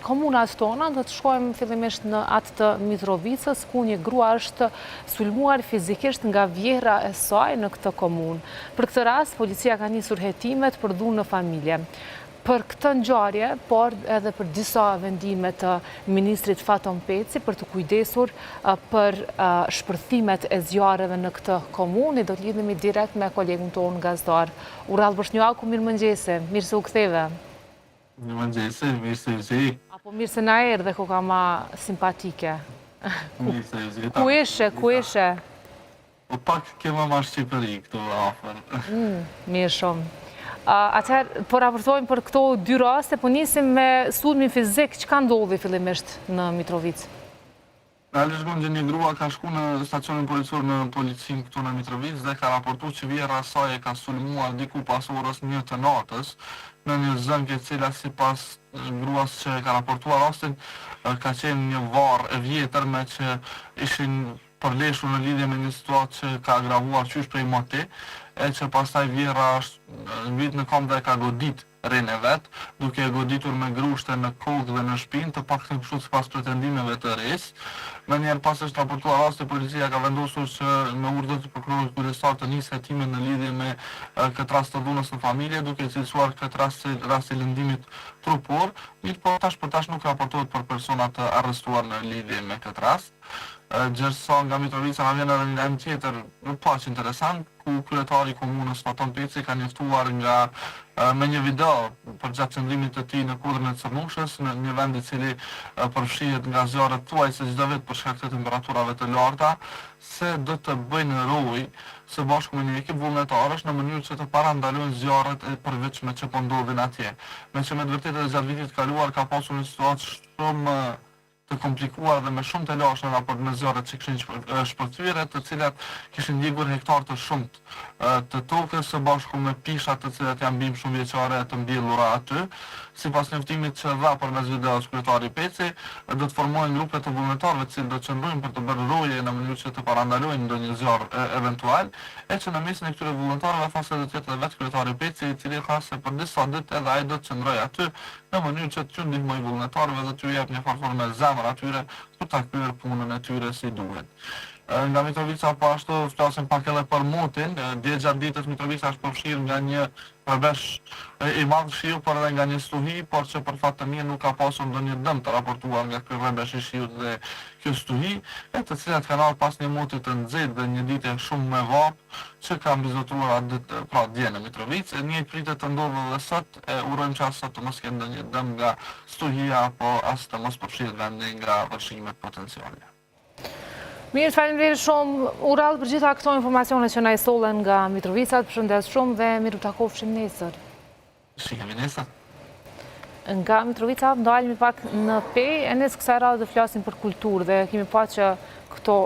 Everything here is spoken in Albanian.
komunat tona, do të shkojmë fillimisht në atë të Mitrovicës, ku një grua është sulmuar fizikisht nga vjehra e saj në këtë komunë. Për këtë rast, policia ka nisur hetimet për dhunë në familje. Për këtë ngjarje, por edhe për disa vendime të ministrit Faton Peci për të kujdesur për shpërthimet e zjarreve në këtë komunë, do të lidhemi direkt me kolegun tonë gazetar Urall Boshnjaku. Mirëmëngjese, mirë se u ktheve. Mirëmëngjese, mirë se u zi. Apo mirë se na erdhe koka ma simpatike. Mirë se u zi. Ku ishe? Po pak kema ma Shqipëri këtu afër. Mirë shumë. Atëherë, po raportojmë për këto dy raste, po nisim me sulmin fizik, që ka ndodhi fillimisht në Mitrovicë? Realisht një grua ka shku në stacionin policor në policin këtu në Mitrovicë dhe ka raportu që vjera saj e ka sulmuar diku pas orës 1 të natës në një zënke cila si pas gruas që ka raportuar rastin ka qenë një varë e vjetër me që ishin përleshur në lidhje me një situatë që ka agravuar qysh prej moti, e që pastaj vjera është vit në kam dhe ka godit rinë e vetë, duke e goditur me grushte në kokë dhe në shpinë, të pak të kështu sipas pretendimeve të resë. Në njerë pas është raportuar rasti, policia ka vendosur që me urdhër të prokurorit kryesor të nisë hetime në lidhje me këtë rast të dhunës në familje, duke cilësuar këtë rast i lëndimit trupor, mirë po tash për tash nuk raportohet për personat të arrestuar në lidhje me këtë rast. Gjërsa nga Mitrovica na vjen edhe një lajm tjetër pak interesant, ku kryetari i komunës Faton Peci ka njoftuar me një video për gjatë qëndrimit të tij në Kudrën e Cërnushës, në një vend i cili përfshihet nga zjarret thuajse çdo vit për shkak të temperaturave të larta, se do të bëjnë rojë së bashku me një ekip vullnetarësh në mënyrë që të parandalojnë zjarret e përveçme që po ndodhin atje. Me që me të vërtetë gjatë vitit kaluar ka pasur një situatë shumë të komplikuar dhe me shumë të lashtë në raport me zjarret që kishin shpërthyer, të cilat kishin ndjekur hektar të shumt të tokës së bashku me pishat të cilat janë bim shumë vjeçare të mbjellura aty. Sipas njoftimit që dha përmes videos kryetari Peci, do të formojnë grupe të vullnetarëve të cilët do të qëndrojnë për të bërë roje në mënyrë që të parandalojnë ndonjë zjarr eventual, e që në mesin e këtyre vullnetarëve thosë do të jetë vetë kryetari Peci, i cili tha se për disa ditë edhe ai do të qëndrojë aty në mënyrë që të ndihmojë vullnetarëve dhe t'u jap një farë me zemër atyre për ta kryer punën e tyre si duhet. Nga Mitrovica po ashtu flasim pak edhe për motin. Dje gjatë ditës Mitrovica është përfshirë nga një përveç i madh shiu, por edhe nga një stuhi, por që për fat të mirë nuk ka pasur ndonjë dëm të raportuar nga ky rrebesh i shiut dhe kjo stuhi, e të cilat kanë ardhur pas një moti të nxehtë dhe një ditë shumë me vapë që ka mbizotruar atë ditë, pra dje në Mitrovicë. Një pritet të ndodhë edhe sot, urojmë që sot të mos kenë ndonjë dëm nga stuhia apo as të mos përfshihet vendi nga vështrimet potenciale. Mirë, faleminderit shumë Urall për gjitha këto informacione që na i sollen nga Mitrovica. Përshëndes shumë dhe miru takofshim nesër. Shihemi nesër. Nga Mitrovica ndalemi pak në Pej, e nes kësaj radhe do flasim për kulturë dhe kemi pa që këto